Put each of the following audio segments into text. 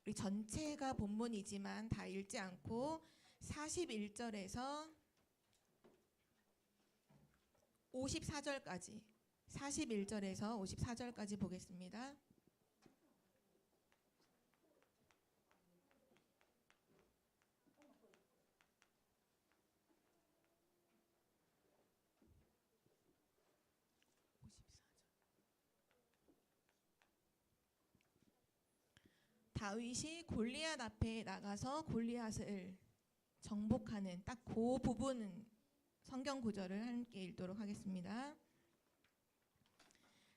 우리 전체가 본문이지만 다 읽지 않고 41절에서 54절까지 41절에서 54절까지 보겠습니다. 다윗이 골리앗 앞에 나가서 골리앗을 정복하는 딱 그 부분 성경 구절을 함께 읽도록 하겠습니다.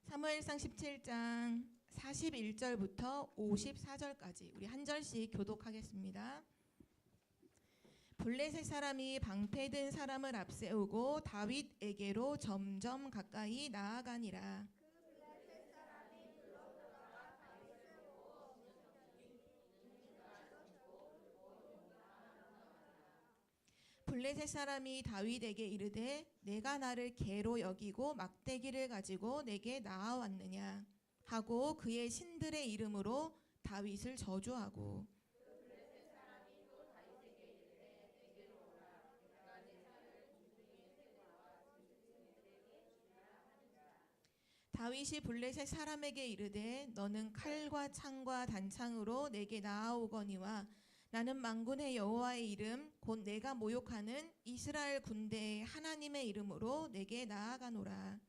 사무엘상 17장 41절부터 54절까지 우리 한 절씩 교독하겠습니다. 블레셋 사람이 방패든 사람을 앞세우고 다윗에게로 점점 가까이 나아가니라. 블레셋 사람이 다윗에게 이르되 내가 나를 개로 여기고 막대기를 가지고 내게 나아왔느냐 하고 그의 신들의 이름으로 다윗을 저주하고 다윗이 블레셋 사람에게 이르되 너는 칼과 창과 단창으로 내게 나아오거니와 나는 만군의 여호와의 이름 곧 내가 모욕하는 이스라엘 군대의 하나님의 이름으로 내게 나아가노라.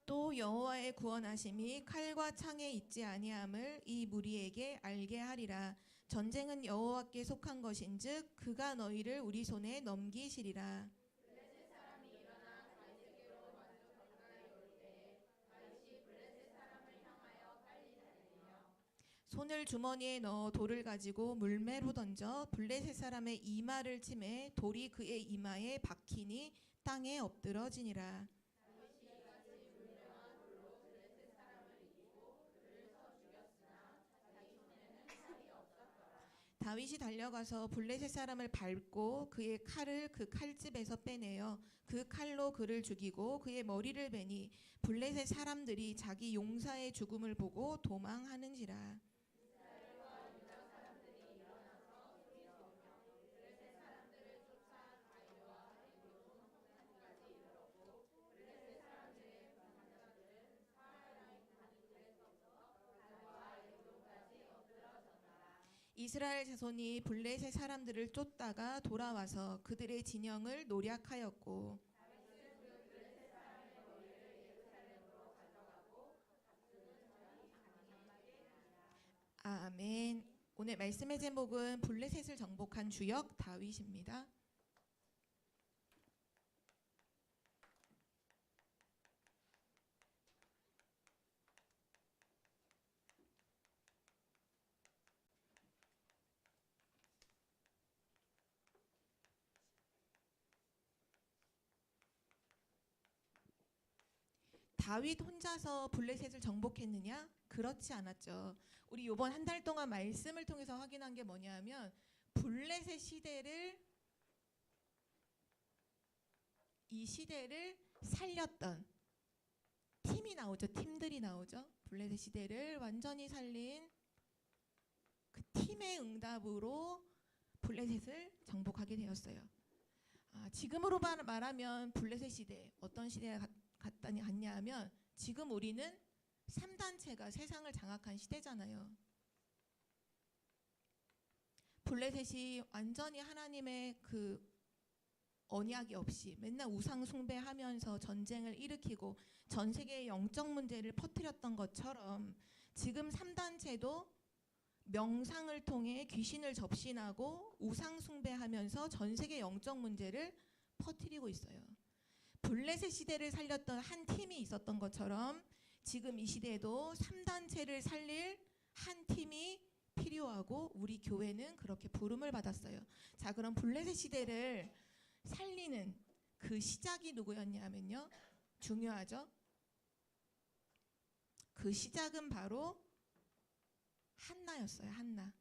또 여호와의 구원하심이 칼과 창에 있지 아니함을 이 무리에게 알게 하리라. 전쟁은 여호와께 속한 것인즉 그가 너희를 우리 손에 넘기시리라. 손을 주머니에 넣어 돌을 가지고 물매로 던져 블레셋 사람의 이마를 치매 돌이 그의 이마에 박히니 땅에 엎드러지니라. 다윗이 달려가서 블레셋 사람을 밟고 그의 칼을 그 칼집에서 빼내어 그 칼로 그를 죽이고 그의 머리를 베니 블레셋 사람들이 자기 용사의 죽음을 보고 도망하는지라. 이스라엘 자손이 블레셋 사람들을 쫓다가 돌아와서 그들의 진영을 노략하였고 아멘. 오늘 말씀의 제목은 블레셋을 정복한 주역 다윗입니다. 다윗 혼자서 블레셋을 정복했느냐? 그렇지 않았죠. 우리 이번 한 달 동안 말씀을 통해서 확인한 게 뭐냐면 블레셋 시대를 이 시대를 살렸던 팀이 나오죠. 팀들이 나오죠. 블레셋 시대를 완전히 살린 그 팀의 응답으로 블레셋을 정복하게 되었어요. 지금으로 말하면 블레셋 시대 어떤 시대가 같냐 하면 지금 우리는 3단체가 세상을 장악한 시대잖아요. 블레셋이 완전히 하나님의 그 언약이 없이 맨날 우상 숭배하면서 전쟁을 일으키고 전 세계의 영적 문제를 퍼뜨렸던 것처럼 지금 3단체도 명상을 통해 귀신을 접신하고 우상 숭배하면서 전 세계 영적 문제를 퍼뜨리고 있어요. 블레셋 시대를 살렸던 한 팀이 있었던 것처럼 지금 이 시대에도 3단체를 살릴 한 팀이 필요하고 우리 교회는 그렇게 부름을 받았어요. 자, 그럼 블레셋 시대를 살리는 그 시작이 누구였냐면요. 중요하죠. 그 시작은 바로 한나였어요. 한나.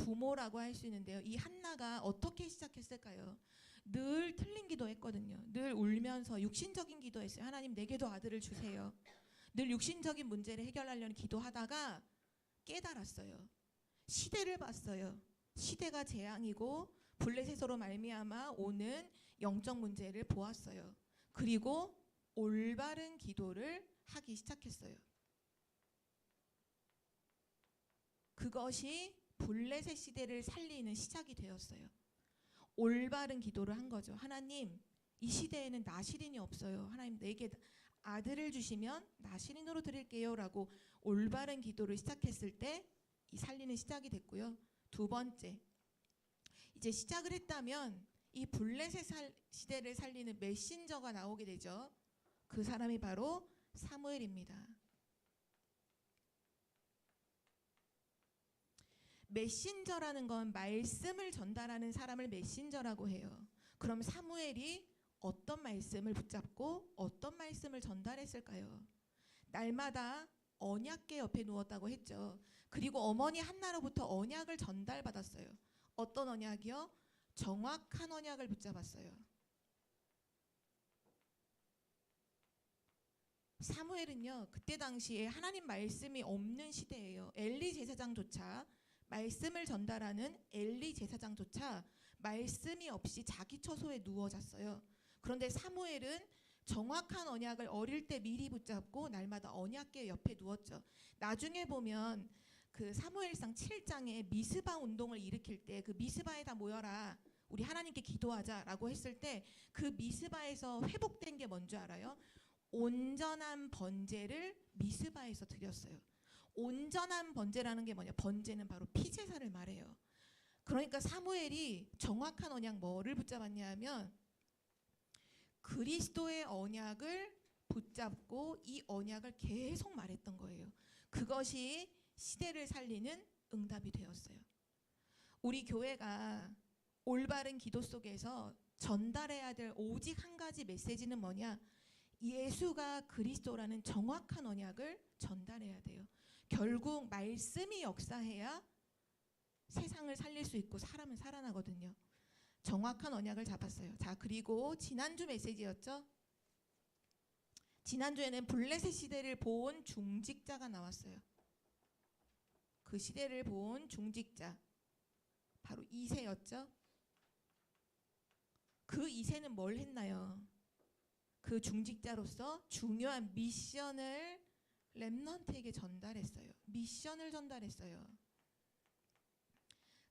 부모라고 할 수 있는데요. 이 한나가 어떻게 시작했을까요? 늘 틀린 기도했거든요. 늘 울면서 육신적인 기도했어요. 하나님 내게도 아들을 주세요. 늘 육신적인 문제를 해결하려는 기도하다가 깨달았어요. 시대를 봤어요. 시대가 재앙이고 블레셋으로 말미암아 오는 영적 문제를 보았어요. 그리고 올바른 기도를 하기 시작했어요. 그것이 블레셋 시대를 살리는 시작이 되었어요. 올바른 기도를 한 거죠. 하나님, 이 시대에는 나시린이 없어요. 하나님 내게 아들을 주시면 나시린으로 드릴게요 라고 올바른 기도를 시작했을 때 이 살리는 시작이 됐고요. 두 번째, 이제 시작을 했다면 이 블레셋 시대를 살리는 메신저가 나오게 되죠. 그 사람이 바로 사무엘입니다. 메신저라는 건 말씀을 전달하는 사람을 메신저라고 해요. 그럼 사무엘이 어떤 말씀을 붙잡고 어떤 말씀을 전달했을까요? 날마다 언약궤 옆에 누웠다고 했죠. 그리고 어머니 한나로부터 언약을 전달받았어요. 어떤 언약이요? 정확한 언약을 붙잡았어요. 사무엘은요, 그때 당시에 하나님 말씀이 없는 시대예요. 엘리 제사장조차, 말씀을 전달하는 엘리 제사장조차 말씀이 없이 자기 처소에 누워 잤어요. 그런데 사무엘은 정확한 언약을 어릴 때 미리 붙잡고 날마다 언약궤 옆에 누웠죠. 나중에 보면 그 사무엘상 7장에 미스바 운동을 일으킬 때 그 미스바에 다 모여라, 우리 하나님께 기도하자라고 했을 때 그 미스바에서 회복된 게 뭔지 알아요? 온전한 번제를 미스바에서 드렸어요. 온전한 번제라는 게 뭐냐? 번제는 바로 피제사를 말해요. 그러니까 사무엘이 정확한 언약 뭐를 붙잡았냐 하면 그리스도의 언약을 붙잡고 이 언약을 계속 말했던 거예요. 그것이 시대를 살리는 응답이 되었어요. 우리 교회가 올바른 기도 속에서 전달해야 될 오직 한 가지 메시지는 뭐냐? 예수가 그리스도라는 정확한 언약을 전달해야 돼요. 결국 말씀이 역사해야 세상을 살릴 수 있고 사람은 살아나거든요. 정확한 언약을 잡았어요. 자, 그리고 지난주 메시지였죠. 지난주에는 블레셋 시대를 본 중직자가 나왔어요. 그 시대를 본 중직자, 바로 이새였죠. 그 이새는 뭘 했나요? 그 중직자로서 중요한 미션을 렘넌트에게 전달했어요. 미션을 전달했어요.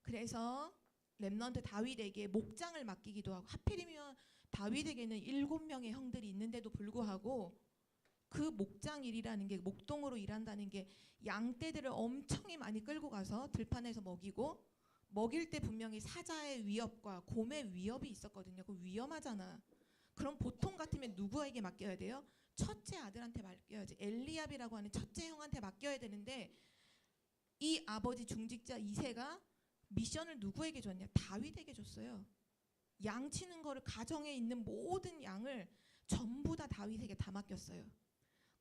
그래서 렘넌트 다윗에게 목장을 맡기기도 하고, 하필이면 다윗에게는 7명의 형들이 있는데도 불구하고 그 목장 일이라는 게, 목동으로 일한다는 게 양떼들을 엄청 많이 끌고 가서 들판에서 먹이고, 먹일 때 분명히 사자의 위협과 곰의 위협이 있었거든요. 그 위험하잖아. 그럼 보통 같으면 누구에게 맡겨야 돼요? 첫째 아들한테 맡겨야지. 엘리압이라고 하는 첫째 형한테 맡겨야 되는데 이 아버지 중직자 이새가 미션을 누구에게 줬냐? 다윗에게 줬어요. 양 치는 거를, 가정에 있는 모든 양을 전부 다 다윗에게 다 맡겼어요.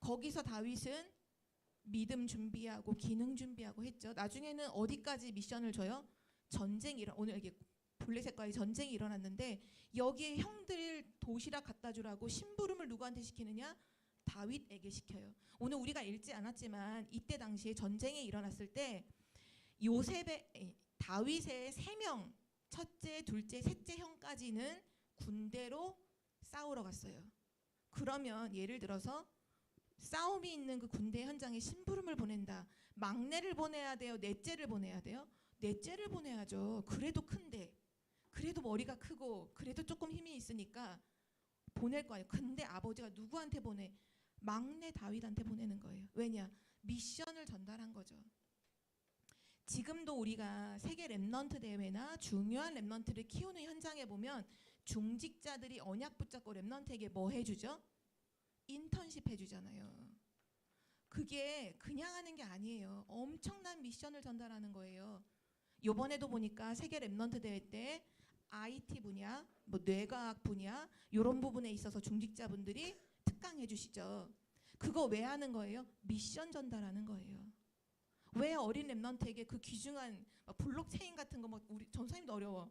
거기서 다윗은 믿음 준비하고 기능 준비하고 했죠. 나중에는 어디까지 미션을 줘요? 오늘 이게 블레셋과의 전쟁이 일어났는데 여기에 형들 도시락 갖다 주라고 심부름을 누구한테 시키느냐? 다윗에게 시켜요. 오늘 우리가 읽지 않았지만 이때 당시에 전쟁이 일어났을 때 다윗의 3명, 첫째, 둘째, 셋째 형까지는 군대로 싸우러 갔어요. 그러면 예를 들어서 싸움이 있는 그 군대 현장에 심부름을 보낸다. 막내를 보내야 돼요? 넷째를 보내야 돼요? 넷째를 보내야죠. 그래도 큰데, 그래도 머리가 크고, 그래도 조금 힘이 있으니까 보낼 거 아니에요. 근데 아버지가 누구한테 보내? 막내 다윗한테 보내는 거예요. 왜냐? 미션을 전달한 거죠. 지금도 우리가 세계 렘넌트 대회나 중요한 렘넌트를 키우는 현장에 보면 중직자들이 언약 붙잡고 렘넌트에게 뭐 해주죠? 인턴십 해주잖아요. 그게 그냥 하는 게 아니에요. 엄청난 미션을 전달하는 거예요. 요번에도 보니까 세계 렘넌트 대회 때 IT 분야, 뭐 뇌과학 분야 이런 부분에 있어서 중직자분들이 특강해 주시죠. 그거 왜 하는 거예요? 미션 전달하는 거예요. 왜 어린 렘넌트에게 그 귀중한 블록체인 같은 거 우리 전사님도 어려워.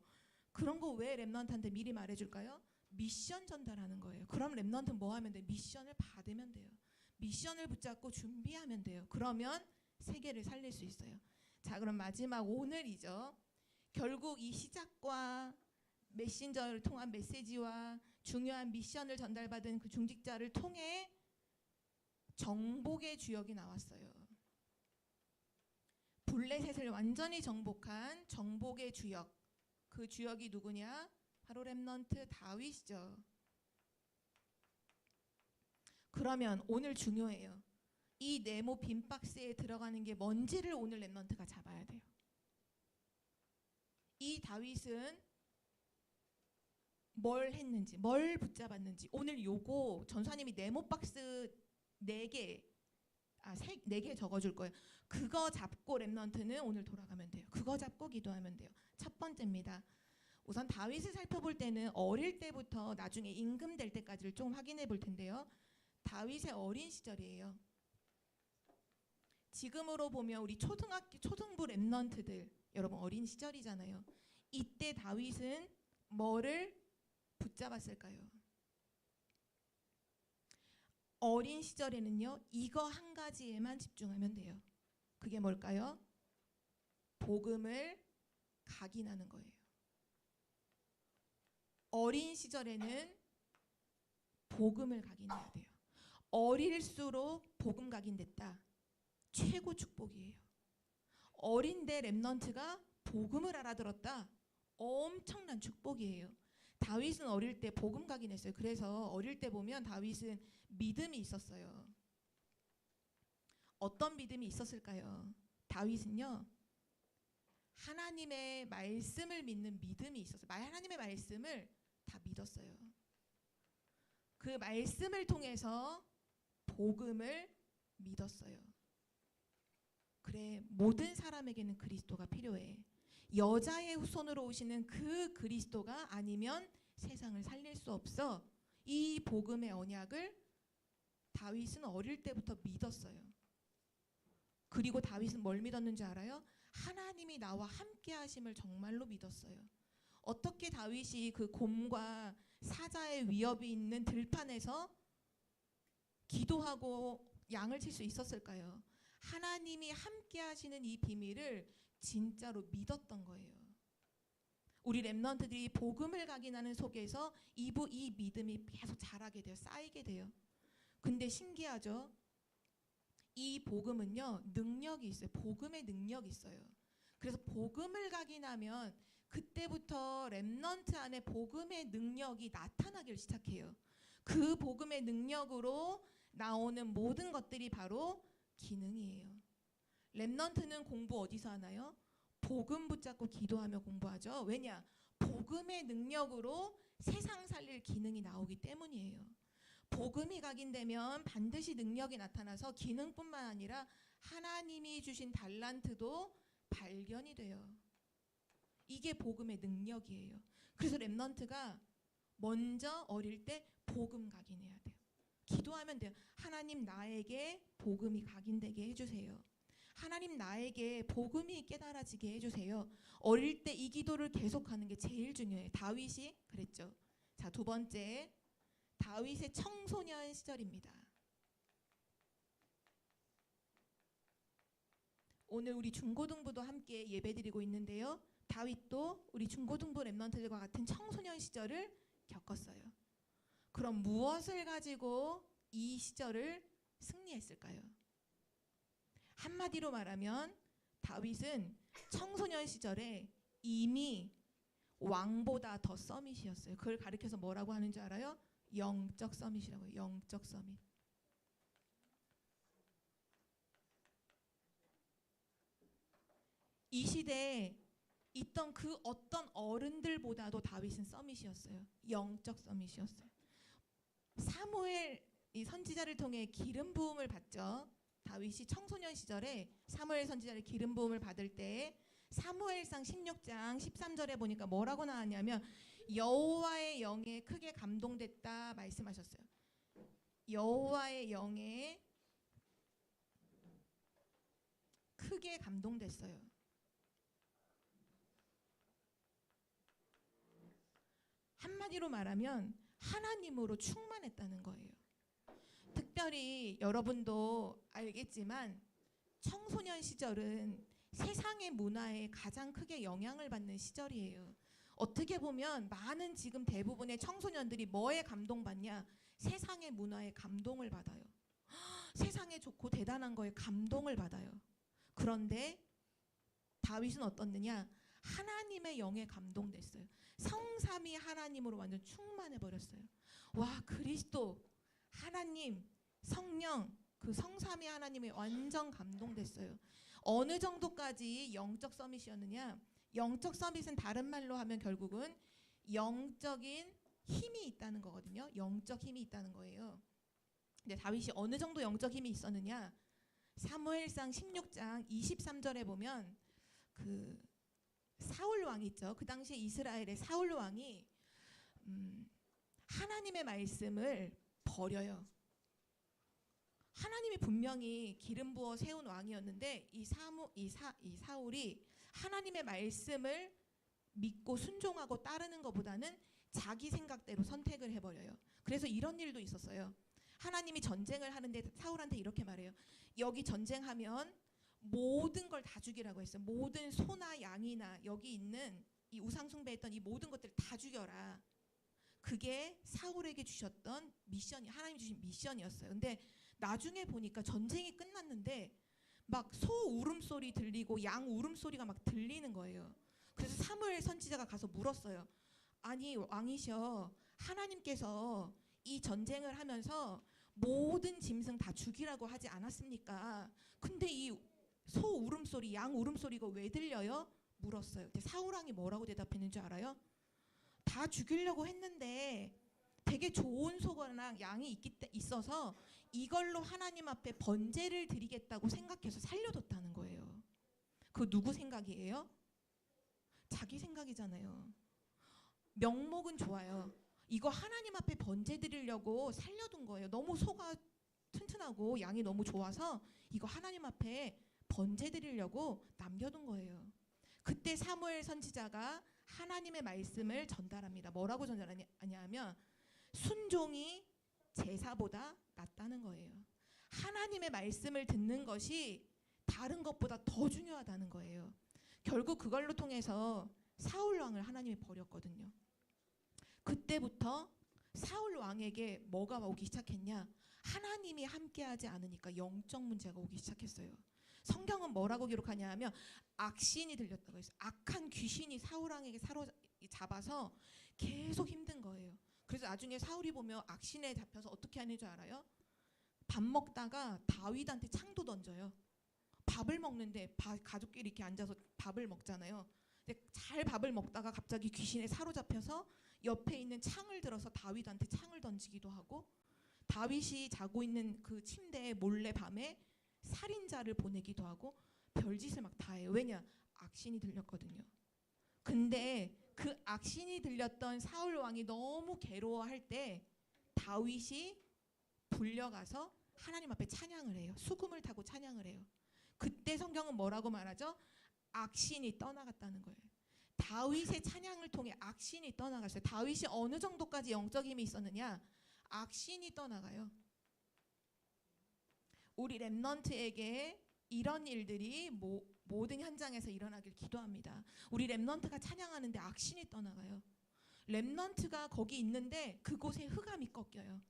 그런 거 왜 렘넌트한테 미리 말해줄까요? 미션 전달하는 거예요. 그럼 렘넌트는 뭐 하면 돼요? 미션을 받으면 돼요. 미션을 붙잡고 준비하면 돼요. 그러면 세계를 살릴 수 있어요. 자, 그럼 마지막 오늘이죠. 결국 이 시작과 메신저를 통한 메시지와 중요한 미션을 전달받은 그 중직자를 통해 정복의 주역이 나왔어요. 블레셋을 완전히 정복한 정복의 주역. 그 주역이 누구냐? 바로 렘넌트 다윗이죠. 그러면 오늘 중요해요. 이 네모 빈 박스에 들어가는 게 뭔지를 오늘 렘넌트가 잡아야 돼요. 이 다윗은 뭘 했는지, 뭘 붙잡았는지. 오늘 요거 전사님이 네모 박스 4개, 4개 적어줄 거예요. 그거 잡고 렘넌트는 오늘 돌아가면 돼요. 그거 잡고 기도하면 돼요. 첫 번째입니다. 우선 다윗을 살펴볼 때는 어릴 때부터 나중에 임금 될 때까지를 좀 확인해 볼 텐데요. 다윗의 어린 시절이에요. 지금으로 보면 우리 초등부 렘넌트들 여러분 어린 시절이잖아요. 이때 다윗은 뭐를 붙잡았을까요? 어린 시절에는요. 이거 한 가지에만 집중하면 돼요. 그게 뭘까요? 복음을 각인하는 거예요. 어린 시절에는 복음을 각인해야 돼요. 어릴수록 복음 각인됐다. 최고 축복이에요. 어린데 렘넌트가 복음을 알아들었다. 엄청난 축복이에요. 다윗은 어릴 때 복음 각인했어요. 그래서 어릴 때 보면 다윗은 믿음이 있었어요. 어떤 믿음이 있었을까요? 다윗은요. 하나님의 말씀을 믿는 믿음이 있었어요. 하나님의 말씀을 다 믿었어요. 그 말씀을 통해서 복음을 믿었어요. 그래, 모든 사람에게는 그리스도가 필요해. 여자의 후손으로 오시는 그 그리스도가 아니면 세상을 살릴 수 없어. 이 복음의 언약을 다윗은 어릴 때부터 믿었어요. 그리고 다윗은 뭘 믿었는지 알아요? 하나님이 나와 함께 하심을 정말로 믿었어요. 어떻게 다윗이 그 곰과 사자의 위협이 있는 들판에서 기도하고 양을 칠 수 있었을까요? 하나님이 함께 하시는 이 비밀을 진짜로 믿었던 거예요. 우리 렘넌트들이 복음을 각인하는 속에서 이 믿음이 계속 자라게 돼요. 쌓이게 돼요. 근데 신기하죠? 이 복음은요. 능력이 있어요. 복음의 능력이 있어요. 그래서 복음을 각인하면 그때부터 렘넌트 안에 복음의 능력이 나타나기 시작해요. 그 복음의 능력으로 나오는 모든 것들이 바로 기능이에요. 렘넌트는 공부 어디서 하나요? 복음 붙잡고 기도하며 공부하죠. 왜냐? 복음의 능력으로 세상 살릴 기능이 나오기 때문이에요. 복음이 각인되면 반드시 능력이 나타나서 기능뿐만 아니라 하나님이 주신 달란트도 발견이 돼요. 이게 복음의 능력이에요. 그래서 렘넌트가 먼저 어릴 때 복음 각인해야 돼요. 기도하면 돼요. 하나님 나에게 복음이 각인되게 해주세요. 하나님 나에게 복음이 깨달아지게 해주세요. 어릴 때 이 기도를 계속하는 게 제일 중요해요. 다윗이 그랬죠. 자, 두 번째, 다윗의 청소년 시절입니다. 오늘 우리 중고등부도 함께 예배드리고 있는데요. 다윗도 우리 중고등부 렘넌트들과 같은 청소년 시절을 겪었어요. 그럼 무엇을 가지고 이 시절을 승리했을까요? 한마디로 말하면 다윗은 청소년 시절에 이미 왕보다 더 서밋이었어요. 그걸 가리켜서 뭐라고 하는 줄 알아요? 영적 서밋이라고 해요. 영적 서밋. 이 시대에 있던 그 어떤 어른들보다도 다윗은 서밋이었어요. 영적 서밋이었어요. 사무엘 이 선지자를 통해 기름 부음을 받죠. 다윗이 청소년 시절에 사무엘 선지자를 기름 부음을 받을 때 사무엘상 16장 13절에 보니까 뭐라고 나왔냐면 여호와의 영에 크게 감동됐다 말씀하셨어요. 여호와의 영에 크게 감동됐어요. 한마디로 말하면 하나님으로 충만했다는 거예요. 특별히 여러분도 알겠지만 청소년 시절은 세상의 문화에 가장 크게 영향을 받는 시절이에요. 어떻게 보면 많은 지금 대부분의 청소년들이 뭐에 감동받냐? 세상의 문화에 감동을 받아요. 세상에 좋고 대단한 거에 감동을 받아요. 그런데 다윗은 어떻느냐? 하나님의 영에 감동됐어요. 성삼위 하나님으로 완전 충만해 버렸어요. 와, 그리스도, 하나님, 성령, 그 성삼위 하나님에 완전 감동됐어요. 어느 정도까지 영적 서밋이었느냐? 영적 서밋은 다른 말로 하면 결국은 영적인 힘이 있다는 거거든요. 영적 힘이 있다는 거예요. 근데 다윗이 어느 정도 영적 힘이 있었느냐? 사무엘상 16장 23절에 보면 그 사울 왕 있죠. 그 당시에 이스라엘의 사울 왕이 하나님의 말씀을 버려요. 하나님이 분명히 기름 부어 세운 왕이었는데 이 사울이 하나님의 말씀을 믿고 순종하고 따르는 것보다는 자기 생각대로 선택을 해버려요. 그래서 이런 일도 있었어요. 하나님이 전쟁을 하는데 사울한테 이렇게 말해요. 여기 전쟁하면 모든 걸 다 죽이라고 했어요. 모든 소나 양이나 여기 있는 이 우상 숭배했던 이 모든 것들을 다 죽여라. 그게 사울에게 주셨던 미션이, 하나님 주신 미션이었어요. 근데 나중에 보니까 전쟁이 끝났는데 막 소 울음소리 들리고 양 울음소리가 막 들리는 거예요. 그래서 사무엘 선지자가 가서 물었어요. 아니 왕이셔, 하나님께서 이 전쟁을 하면서 모든 짐승 다 죽이라고 하지 않았습니까? 근데 이 소 울음소리, 양 울음소리가 왜 들려요? 물었어요. 근데 사울 왕이 뭐라고 대답했는 줄 알아요? 다 죽이려고 했는데 되게 좋은 소거나 양이 있어서 이걸로 하나님 앞에 번제를 드리겠다고 생각해서 살려뒀다는 거예요. 그 누구 생각이에요? 자기 생각이잖아요. 명목은 좋아요. 이거 하나님 앞에 번제 드리려고 살려둔 거예요. 너무 소가 튼튼하고 양이 너무 좋아서 이거 하나님 앞에 번제 드리려고 남겨둔 거예요. 그때 사무엘 선지자가 하나님의 말씀을 전달합니다. 뭐라고 전달하냐 하면 순종이 제사보다 낫다는 거예요. 하나님의 말씀을 듣는 것이 다른 것보다 더 중요하다는 거예요. 결국 그걸로 통해서 사울 왕을 하나님이 버렸거든요. 그때부터 사울 왕에게 뭐가 오기 시작했냐? 하나님이 함께하지 않으니까 영적 문제가 오기 시작했어요. 성경은 뭐라고 기록하냐 하면 악신이 들렸다고 했어요. 악한 귀신이 사울 왕에게 사로잡아서 계속 힘든 거예요. 그래서 나중에 사울이 보면 악신에 잡혀서 어떻게 하는 줄 알아요? 밥 먹다가 다윗한테 창도 던져요. 밥을 먹는데 가족끼리 이렇게 앉아서 밥을 먹잖아요. 근데 잘 밥을 먹다가 갑자기 귀신에 사로잡혀서 옆에 있는 창을 들어서 다윗한테 창을 던지기도 하고, 다윗이 자고 있는 그 침대에 몰래 밤에 살인자를 보내기도 하고 별짓을 막 다 해요. 왜냐? 악신이 들렸거든요. 근데 그 악신이 들렸던 사울 왕이 너무 괴로워할 때 다윗이 불려가서 하나님 앞에 찬양을 해요. 수금을 타고 찬양을 해요. 그때 성경은 뭐라고 말하죠? 악신이 떠나갔다는 거예요. 다윗의 찬양을 통해 악신이 떠나갔어요. 다윗이 어느 정도까지 영적 힘이 있었느냐? 악신이 떠나가요. 우리 렘넌트에게 이런 일들이 모든 현장에서 일어나길 기도합니다. 우리 렘넌트가 찬양하는데 악신이 떠나가요. 렘넌트가 거기 있는데 그곳에 흑암이 꺾여요.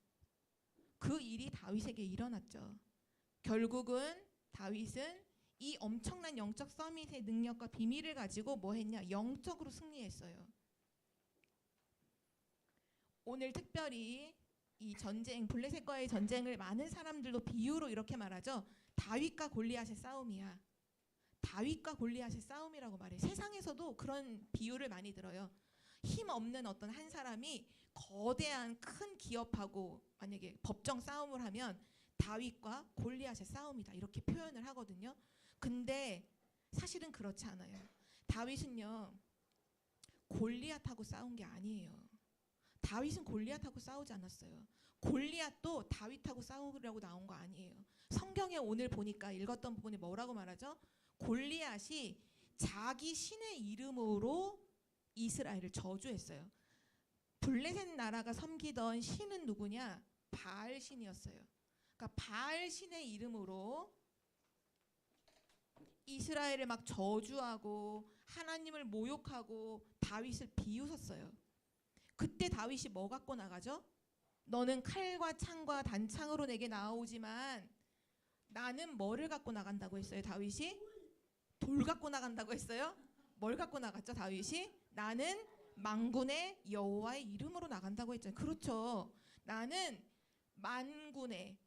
그 일이 다윗에게 일어났죠. 결국은 다윗은 이 엄청난 영적 서밋의 능력과 비밀을 가지고 뭐 했냐? 영적으로 승리했어요. 오늘 특별히 이 전쟁, 블레셋과의 전쟁을 많은 사람들도 비유로 이렇게 말하죠. 다윗과 골리앗의 싸움이야. 다윗과 골리앗의 싸움이라고 말해. 세상에서도 그런 비유를 많이 들어요. 힘 없는 어떤 한 사람이 거대한 큰 기업하고 만약에 법정 싸움을 하면 다윗과 골리앗의 싸움이다 이렇게 표현을 하거든요. 근데 사실은 그렇지 않아요. 다윗은요 골리앗하고 싸운 게 아니에요. 다윗은 골리앗하고 싸우지 않았어요. 골리앗도 다윗하고 싸우려고 나온 거 아니에요. 성경에 오늘 보니까 읽었던 부분이 뭐라고 말하죠? 골리앗이 자기 신의 이름으로 이스라엘을 저주했어요. 블레셋 나라가 섬기던 신은 누구냐? 바알 신이었어요. 그러니까 바알 신의 이름으로 이스라엘을 막 저주하고 하나님을 모욕하고 다윗을 비웃었어요. 그때 다윗이 뭐 갖고 나가죠? 너는 칼과 창과 단창으로 내게 나오지만 나는 뭐를 갖고 나간다고 했어요? 다윗이 돌 갖고 나간다고 했어요? 뭘 갖고 나갔죠? 다윗이 나는 만군의 여호와의 이름으로 나간다고 했잖아요. 그렇죠. 나는 만군의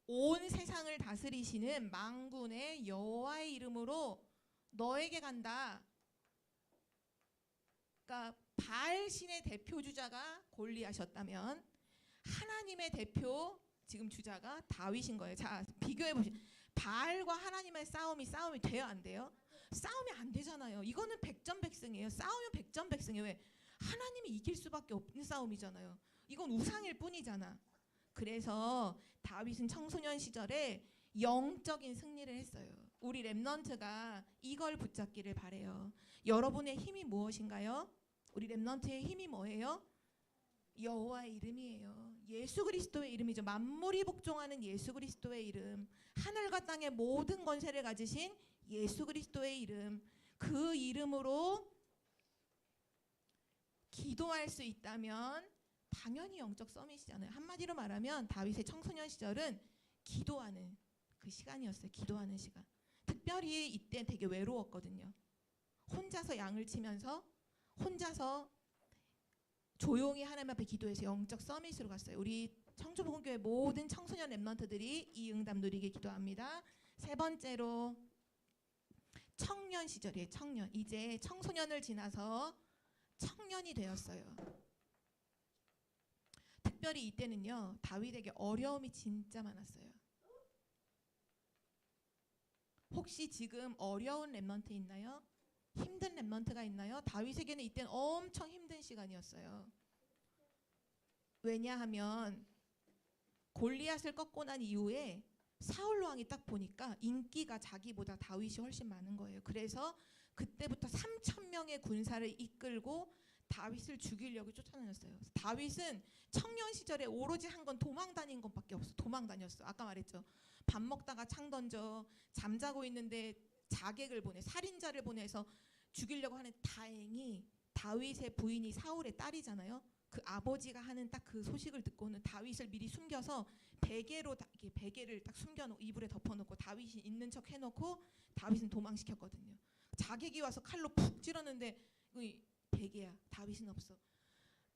온 세상을 다스리시는 만군의 여호와의 이름으로 너에게 간다. 그러니까 바알 신의 대표 주자가 골리앗이었다면 하나님의 대표 지금 주자가 다윗인 거예요. 자, 비교해 보시죠. 바알과 하나님의 싸움이 돼요, 안 돼요? 싸움이 안 되잖아요. 이거는 백전백승이에요. 싸우면 백전백승이에요. 왜? 하나님이 이길 수밖에 없는 싸움이잖아요. 이건 우상일 뿐이잖아. 그래서 다윗은 청소년 시절에 영적인 승리를 했어요. 우리 렘넌트가 이걸 붙잡기를 바래요. 여러분의 힘이 무엇인가요? 우리 렘넌트의 힘이 뭐예요? 여호와의 이름이에요. 예수 그리스도의 이름이죠. 만물이 복종하는 예수 그리스도의 이름. 하늘과 땅의 모든 권세를 가지신 예수 그리스도의 이름. 그 이름으로 기도할 수 있다면 당연히 영적 서밋이잖아요. 한마디로 말하면 다윗의 청소년 시절은 기도하는 그 시간이었어요. 기도하는 시간. 특별히 이때 되게 외로웠거든요. 혼자서 양을 치면서 혼자서 조용히 하나님 앞에 기도해서 영적 서밋으로 갔어요. 우리 청주복음교회 모든 청소년 렘넌트들이 이 응답 누리게 기도합니다. 세 번째로 청년 시절이에요. 청년. 이제 청소년을 지나서 청년이 되었어요. 특별히 이때는요. 다윗에게 어려움이 진짜 많았어요. 혹시 지금 어려운 렘넌트 있나요? 힘든 렘넌트가 있나요? 다윗에게는 이때는 엄청 힘든 시간이었어요. 왜냐하면 골리앗을 꺾고 난 이후에 사울 왕이 딱 보니까 인기가 자기보다 다윗이 훨씬 많은 거예요. 그래서 그때부터 3,000명의 군사를 이끌고 다윗을 죽이려고 쫓아다녔어요. 다윗은 청년 시절에 오로지 한 건 도망 다닌 것밖에 없어. 도망 다녔어. 아까 말했죠. 밥 먹다가 창 던져, 잠자고 있는데 자객을 보내, 살인자를 보내서 죽이려고 하는. 다행히 다윗의 부인이 사울의 딸이잖아요. 그 아버지가 하는 딱 그 소식을 듣고는 다윗을 미리 숨겨서 베개를 딱 숨겨놓고 이불에 덮어놓고 다윗이 있는 척 해놓고 다윗은 도망시켰거든요. 자객이 와서 칼로 푹 찔렀는데 베개야. 다윗은 없어.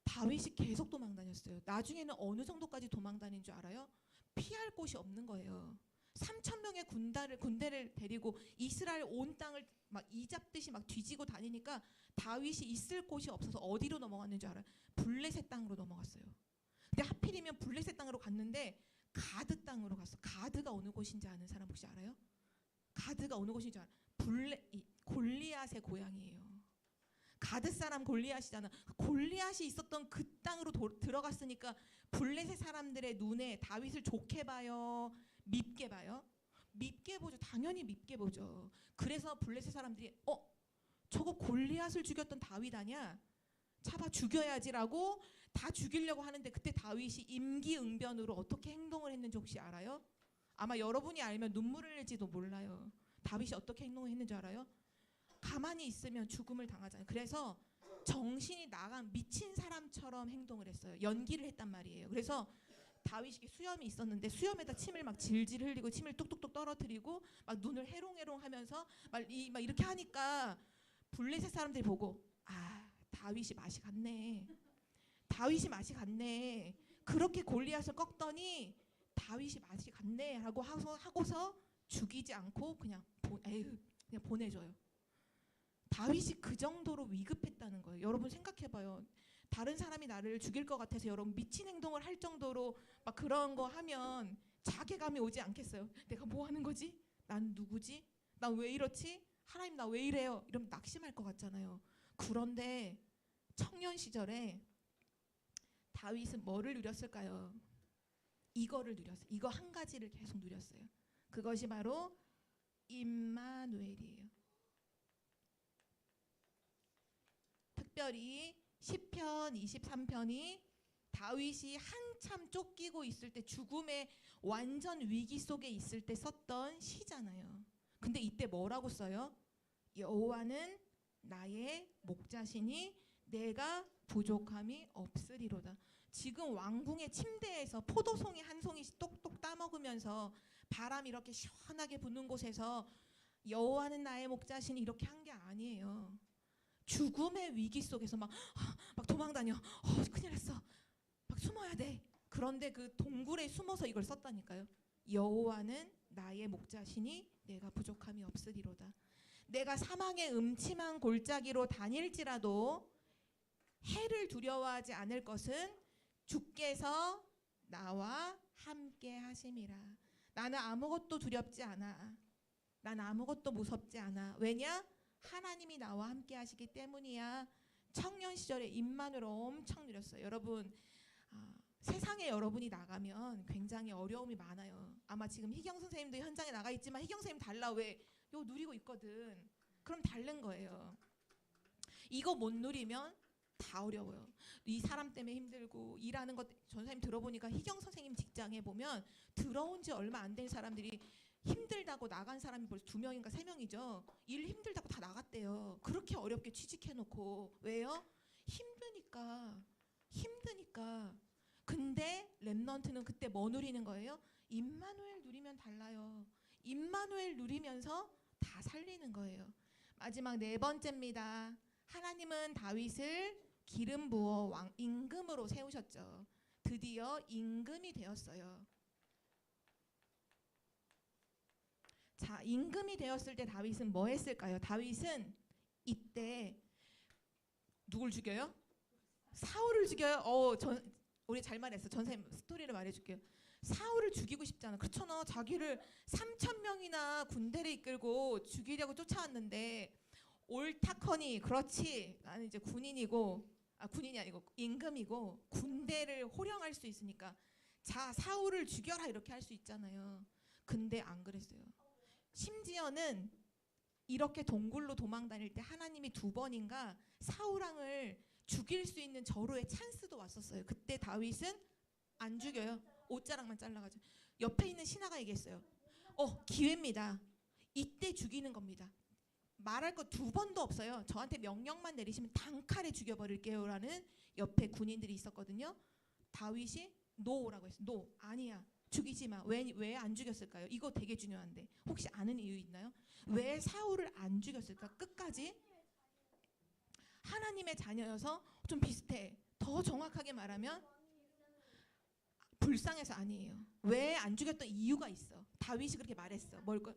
다윗이 계속 도망 다녔어요. 나중에는 어느 정도까지 도망 다닌 줄 알아요? 피할 곳이 없는 거예요. 3,000명의 군대를 데리고 이스라엘 온 땅을 막 이잡듯이 막 뒤지고 다니니까 다윗이 있을 곳이 없어서 어디로 넘어갔는 줄 알아요? 블레셋 땅으로 넘어갔어요. 근데 하필이면 블레셋 땅으로 갔는데 가드 땅으로 갔어. 가드가 어느 곳인지 아는 사람 혹시 알아요? 가드가 어느 곳인지 알아요? 골리앗의 고향이에요. 가드 사람 골리앗이잖아. 골리앗이 있었던 그 땅으로 들어갔으니까 블레셋 사람들의 눈에 다윗을 좋게 봐요? 밉게 봐요? 밉게 보죠. 당연히 밉게 보죠. 그래서 블레셋 사람들이 저거 골리앗을 죽였던 다윗 아니야? 잡아 죽여야지라고 다 죽이려고 하는데 그때 다윗이 임기응변으로 어떻게 행동을 했는지 혹시 알아요? 아마 여러분이 알면 눈물을 흘릴지도 몰라요. 다윗이 어떻게 행동을 했는지 알아요? 가만히 있으면 죽음을 당하잖아요. 그래서 정신이 나간 미친 사람처럼 행동을 했어요. 연기를 했단 말이에요. 그래서 다윗이 수염이 있었는데 수염에다 침을 막 질질 흘리고 침을 뚝뚝뚝 떨어뜨리고 막 눈을 해롱해롱하면서 막 이렇게 하니까 블레셋 사람들이 보고 다윗이 맛이 갔네. 다윗이 맛이 갔네. 그렇게 골리앗을 꺾더니 다윗이 맛이 갔네 하고 하고서 죽이지 않고 그냥 보내줘요. 다윗이 그 정도로 위급했다는 거예요. 여러분 생각해봐요. 다른 사람이 나를 죽일 것 같아서 여러분 미친 행동을 할 정도로 막 그런 거 하면 자괴감이 오지 않겠어요? 내가 뭐 하는 거지? 난 누구지? 난 왜 이렇지? 하나님 나 왜 이래요? 이러면 낙심할 것 같잖아요. 그런데 청년 시절에 다윗은 뭐를 누렸을까요? 이거를 누렸어요. 이거 한 가지를 계속 누렸어요. 그 그것이 바로 임마누엘이에요. 특별히 시편 23편이 다윗이 한참 쫓기고 있을 때, 죽음의 완전 위기 속에 있을 때 썼던 시잖아요. 근데 이때 뭐라고 써요? 여호와는 나의 목자시니 내가 부족함이 없으리로다. 지금 왕궁의 침대에서 포도송이 한 송이씩 똑똑 따먹으면서 바람이 이렇게 시원하게 부는 곳에서 여호와는 나의 목자시니 이렇게 한 게 아니에요. 죽음의 위기 속에서 막 도망다녀. 큰일 났어. 막 숨어야 돼. 그런데 그 동굴에 숨어서 이걸 썼다니까요. 여호와는 나의 목자시니 내가 부족함이 없으리로다. 내가 사망의 음침한 골짜기로 다닐지라도 해를 두려워하지 않을 것은 주께서 나와 함께 하심이라. 나는 아무것도 두렵지 않아. 나는 아무것도 무섭지 않아. 왜냐? 하나님이 나와 함께 하시기 때문이야. 청년 시절에 임마누엘 엄청 누렸어요. 여러분, 세상에 여러분이 나가면 굉장히 어려움이 많아요. 아마 지금 희경 선생님도 현장에 나가 있지만 희경 선생님 달라. 왜? 이거 누리고 있거든. 그럼 다른 거예요. 이거 못 누리면 다 어려워요. 이 사람 때문에 힘들고 일하는 것. 전 선생님 들어보니까 희경 선생님 직장에 보면 들어온 지 얼마 안 된 사람들이 힘들다고 나간 사람이 벌써 2명인가 3명이죠. 일 힘들다고 다 나갔대요. 그렇게 어렵게 취직해놓고. 왜요? 힘드니까. 근데 렘넌트는 그때 뭐 누리는 거예요? 임마누엘 누리면 달라요. 임마누엘 누리면서 다 살리는 거예요. 마지막 4번째입니다. 하나님은 다윗을 기름 부어 임금으로 세우셨죠. 드디어 임금이 되었어요. 자, 임금이 되었을 때 다윗은 뭐 했을까요? 다윗은 이때 누굴 죽여요? 사울을 죽여요. 우리 잘 말했어. 전생님 스토리를 말해줄게요. 사울을 죽이고 싶잖아. 그렇잖아. 자기를 3,000명이나 군대를 이끌고 죽이려고 쫓아왔는데 옳다커니 그렇지. 나는 이제 군인이 아니고 임금이고 군대를 호령할 수 있으니까 자, 사울을 죽여라 이렇게 할 수 있잖아요. 근데 안 그랬어요. 심지어는 이렇게 동굴로 도망 다닐 때 하나님이 2번인가 사울 왕을 죽일 수 있는 절호의 찬스도 왔었어요. 그때 다윗은 안 죽여요. 옷자락만 잘라가지고. 옆에 있는 신하가 얘기했어요. 기회입니다. 이때 죽이는 겁니다. 말할 거 2번도 없어요. 저한테 명령만 내리시면 단칼에 죽여버릴게요 라는 옆에 군인들이 있었거든요. 다윗이 노라고 했어요. 노, 아니야. 죽이지 마. 왜 안 죽였을까요? 이거 되게 중요한데 혹시 아는 이유 있나요? 왜 사울을 안 죽였을까? 끝까지 하나님의 자녀여서. 좀 비슷해. 더 정확하게 말하면 불쌍해서 아니에요. 왜 안 죽였던 이유가 있어. 다윗이 그렇게 말했어. 뭘까?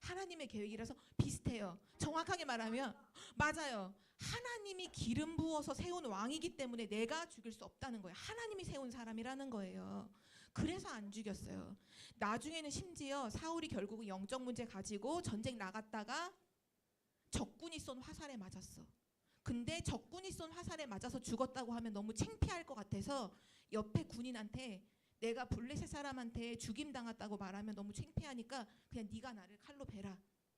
하나님의 계획이라서. 비슷해요. 정확하게 말하면 맞아요. 하나님이 기름 부어서 세운 왕이기 때문에 내가 죽일 수 없다는 거예요. 하나님이 세운 사람이라는 거예요. 그래서 안 죽였어요. 나중에는 심지어 사울이 결국은 영적 문제 가지고 전쟁 나갔다가 적군이 쏜 화살에 맞았어. 근데 적군이 쏜 화살에 맞아서 죽었다고 하면 너무 창피할 것 같아서 옆에 군인한테 내가 블레셋 사람한테 죽임당했다고 말하면 너무 창피하니까 그냥 네가 나를 칼로 베라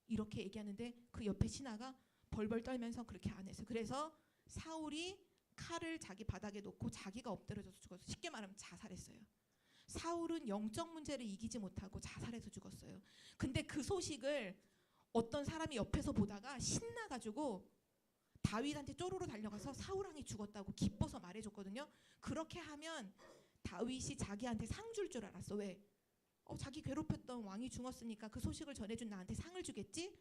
이렇게 얘기하는데 그 옆에 신하가 벌벌 떨면서 그렇게 안 했어요. 그래서 사울이 칼을 자기 바닥에 놓고 자기가 엎드려져서 죽었어요. 쉽게 말하면 자살했어요. 사울은 영적 문제를 이기지 못하고 자살해서 죽었어요. 근데 그 소식을 어떤 사람이 옆에서 보다가 신나가지고 다윗한테 쪼르르 달려가서 사울 왕이 죽었다고 기뻐서 말해줬거든요. 그렇게 하면 다윗이 자기한테 상 줄 줄 알았어. 왜? 자기 괴롭혔던 왕이 죽었으니까 그 소식을 전해준 나한테 상을 주겠지?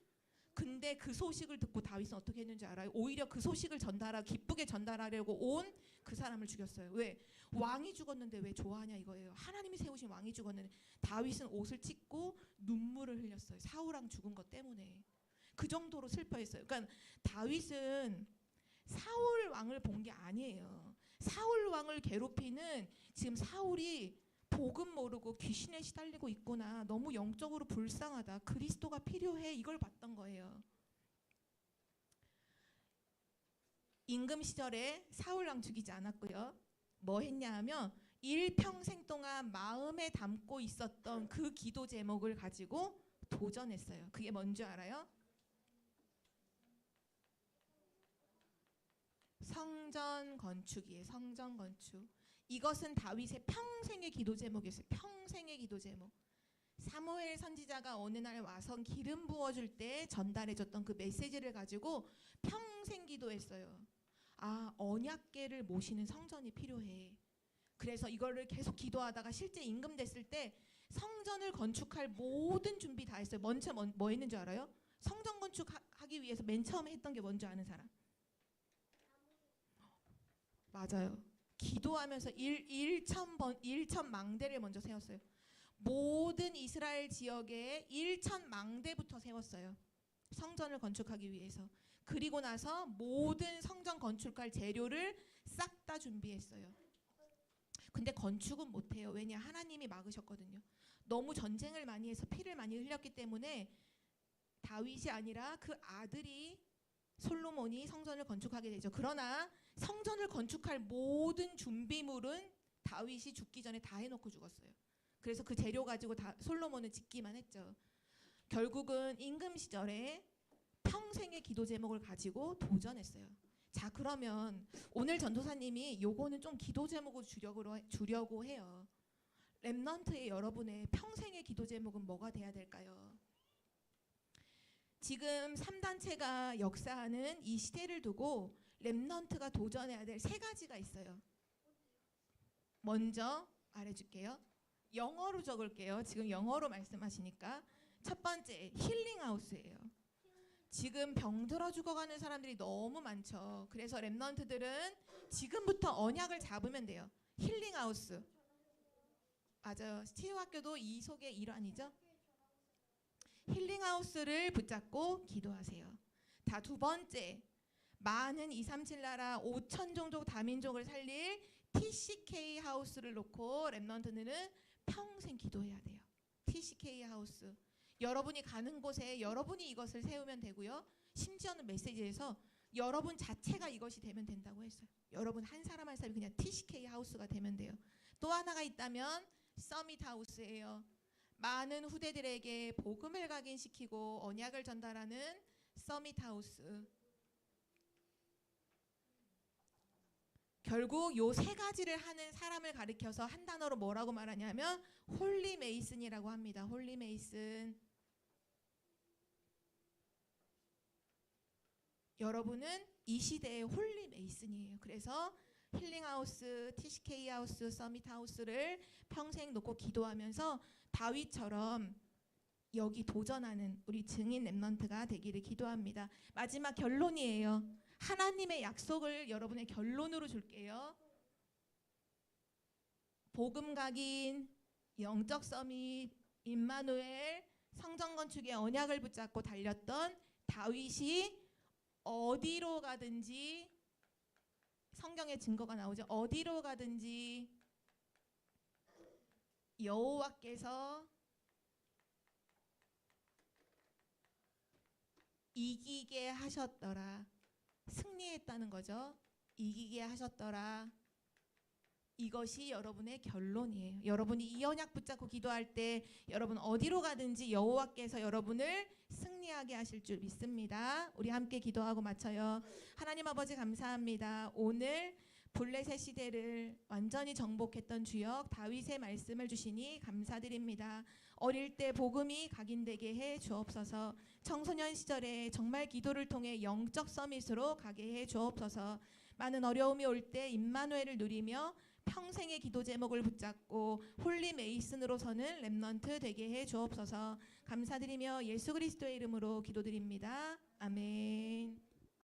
근데 그 소식을 듣고 다윗은 어떻게 했는지 알아요? 오히려 그 소식을 기쁘게 전달하려고 온 그 사람을 죽였어요. 왜? 왕이 죽었는데 왜 좋아하냐 이거예요. 하나님이 세우신 왕이 죽었는데. 다윗은 옷을 찢고 눈물을 흘렸어요. 사울 왕 죽은 것 때문에. 그 정도로 슬퍼했어요. 그러니까 다윗은 사울 왕을 본 게 아니에요. 사울 왕을 괴롭히는 지금 사울이 복음 모르고 귀신에 시달리고 있구나. 너무 영적으로 불쌍하다. 그리스도가 필요해. 이걸 봤던 거예요. 임금 시절에 사울 왕 죽이지 않았고요. 뭐 했냐 하면 일평생 동안 마음에 담고 있었던 그 기도 제목을 가지고 도전했어요. 그게 뭔지 알아요? 성전 건축이에요. 성전 건축. 이것은 다윗의 평생의 기도 제목이었어요. 평생의 기도 제목. 사무엘 선지자가 어느 날 와서 기름 부어줄 때 전달해줬던 그 메시지를 가지고 평생 기도했어요. 아, 언약궤를 모시는 성전이 필요해. 그래서 이거를 계속 기도하다가 실제 임금됐을 때 성전을 건축할 모든 준비 다 했어요. 먼저 뭐 했는 줄 알아요? 성전 건축하기 위해서 맨 처음에 했던 게 뭔지 아는 사람? 맞아요. 기도하면서 일천 망대를 먼저 세웠어요. 모든 이스라엘 지역에 1천 망대부터 세웠어요. 성전을 건축하기 위해서. 그리고 나서 모든 성전 건축할 재료를 싹 다 준비했어요. 근데 건축은 못해요. 왜냐? 하나님이 막으셨거든요. 너무 전쟁을 많이 해서 피를 많이 흘렸기 때문에 다윗이 아니라 그 아들이 솔로몬이 성전을 건축하게 되죠. 그러나 성전을 건축할 모든 준비물은 다윗이 죽기 전에 다 해놓고 죽었어요. 그래서 그 재료 가지고 다 솔로몬은 짓기만 했죠. 결국은 임금 시절에 평생의 기도 제목을 가지고 도전했어요. 자, 그러면 오늘 전도사님이 요거는 좀 기도 제목을 주려고 해요. 렘넌트의 여러분의 평생의 기도 제목은 뭐가 돼야 될까요? 지금 3단체가 역사하는 이 시대를 두고 렘넌트가 도전해야 될 3가지가 있어요. 먼저 말해줄게요. 영어로 적을게요. 지금 영어로 말씀하시니까. 첫 번째, 힐링하우스예요. 지금 병들어 죽어가는 사람들이 너무 많죠. 그래서 렘넌트들은 지금부터 언약을 잡으면 돼요. 힐링하우스. 맞아요. 치유학교도 이 속의 일환이죠. 힐링하우스를 붙잡고 기도하세요. 다 두 번째, 많은 237 나라 5천 종족 다민족을 살릴 TCK 하우스를 놓고 렘넌트는 평생 기도해야 돼요. TCK 하우스. 여러분이 가는 곳에 여러분이 이것을 세우면 되고요. 심지어는 메시지에서 여러분 자체가 이것이 되면 된다고 했어요. 여러분 한 사람 한 사람이 그냥 TCK 하우스가 되면 돼요. 또 하나가 있다면 서밋 하우스예요. 많은 후대들에게 복음을 각인시키고 언약을 전달하는 서밋 하우스. 결국 요 3가지를 하는 사람을 가리켜서 한 단어로 뭐라고 말하냐면 홀리 메이슨이라고 합니다. 홀리 메이슨. 여러분은 이 시대의 홀리 메이슨이에요. 그래서 힐링하우스, TCK 하우스, 서밋 하우스를 평생 놓고 기도하면서 다윗처럼 여기 도전하는 우리 증인 렘넌트가 되기를 기도합니다. 마지막 결론이에요. 하나님의 약속을 여러분의 결론으로 줄게요. 복음 각인, 영적 서밋, 임마누엘, 성전 건축의 언약을 붙잡고 달렸던 다윗이 어디로 가든지 성경에 증거가 나오죠. 어디로 가든지 여호와께서 이기게 하셨더라. 승리했다는 거죠. 이기게 하셨더라. 이것이 여러분의 결론이에요. 여러분이 이 언약 붙잡고 기도할 때 여러분 어디로 가든지 여호와께서 여러분을 승리하게 하실 줄 믿습니다. 우리 함께 기도하고 마쳐요. 하나님 아버지 감사합니다. 오늘 블레셋 시대를 완전히 정복했던 주역 다윗의 말씀을 주시니 감사드립니다. 어릴 때 복음이 각인되게 해 주옵소서. 청소년 시절에 정말 기도를 통해 영적 서밋으로 가게 해 주옵소서. 많은 어려움이 올 때 임마누엘을 누리며 평생의 기도 제목을 붙잡고 홀리 메이슨으로 서는 렘넌트 되게 해 주옵소서. 감사드리며 예수 그리스도의 이름으로 기도드립니다. 아멘.